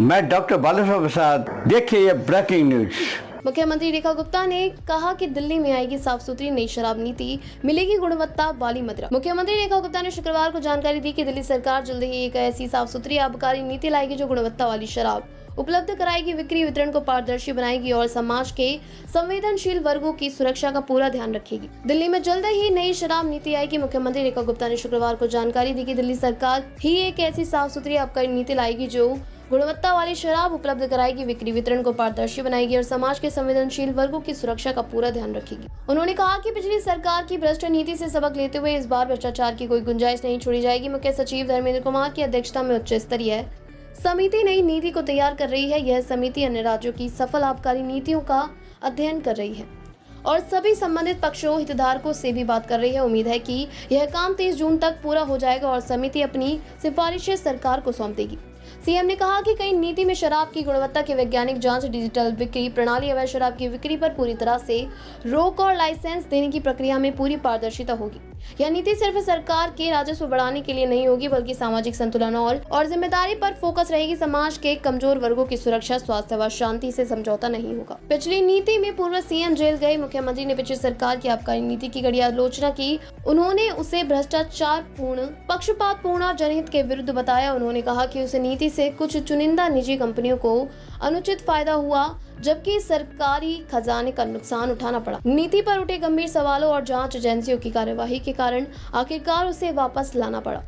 मैं डॉक्टर बालासाहेब प्रसाद, देखिए ये ब्रेकिंग न्यूज। मुख्यमंत्री रेखा गुप्ता ने कहा कि दिल्ली में आएगी साफ सुथरी नई शराब नीति, मिलेगी गुणवत्ता वाली मदिरा। मुख्यमंत्री रेखा गुप्ता ने शुक्रवार को जानकारी दी कि दिल्ली सरकार जल्द ही एक ऐसी साफ सुथरी आबकारी नीति लाएगी जो गुणवत्ता वाली शराब उपलब्ध कराएगी, बिक्री वितरण को पारदर्शी बनाएगी और समाज के संवेदनशील वर्गों की सुरक्षा का पूरा ध्यान रखेगी। दिल्ली में जल्द ही नई शराब नीति आएगी। मुख्यमंत्री रेखा गुप्ता ने शुक्रवार को जानकारी दी कि दिल्ली सरकार ही एक ऐसी साफ सुथरी आबकारी नीति लाएगी जो गुणवत्ता वाली शराब उपलब्ध कराएगी, बिक्री वितरण को पारदर्शी बनाएगी और समाज के संवेदनशील वर्गों की सुरक्षा का पूरा ध्यान रखेगी। उन्होंने कहा कि पिछली सरकार की भ्रष्ट नीति से सबक लेते हुए इस बार भ्रष्टाचार की कोई गुंजाइश नहीं छोड़ी जाएगी। मुख्य सचिव धर्मेंद्र कुमार की अध्यक्षता में उच्च स्तरीय समिति नई नीति को तैयार कर रही है। यह समिति अन्य राज्यों की सफल आबकारी नीतियों का अध्ययन कर रही है और सभी संबंधित पक्षों हितधारकों से भी बात कर रही है। उम्मीद है कि यह काम 30 जून तक पूरा हो जाएगा और समिति अपनी सिफारिशें सरकार को सौंप देगी। सीएम ने कहा कि कई नीति में शराब की गुणवत्ता की वैज्ञानिक जांच, डिजिटल बिक्री प्रणाली, अवैध शराब की बिक्री पर पूरी तरह से रोक और लाइसेंस देने की प्रक्रिया में पूरी पारदर्शिता होगी। यह नीति सिर्फ सरकार के राजस्व बढ़ाने के लिए नहीं होगी बल्कि सामाजिक संतुलन और जिम्मेदारी पर फोकस रहेगी। समाज के कमजोर वर्गों की सुरक्षा, स्वास्थ्य व शांति से समझौता नहीं होगा। पिछली नीति में पूर्व सीएम जेल गए। मुख्यमंत्री ने पिछली सरकार की आबकारी नीति की कड़ी आलोचना की। उन्होंने उसे भ्रष्टाचार पूर्ण, पक्षपातपूर्ण और जनहित के विरुद्ध बताया। उन्होंने कहा कि उस नीति से कुछ चुनिंदा निजी कंपनियों को अनुचित फायदा हुआ जबकि सरकारी खजाने का नुकसान उठाना पड़ा। नीति पर उठे गंभीर सवालों और जांच एजेंसियों की कार्यवाही के कारण आखिरकार उसे वापस लाना पड़ा।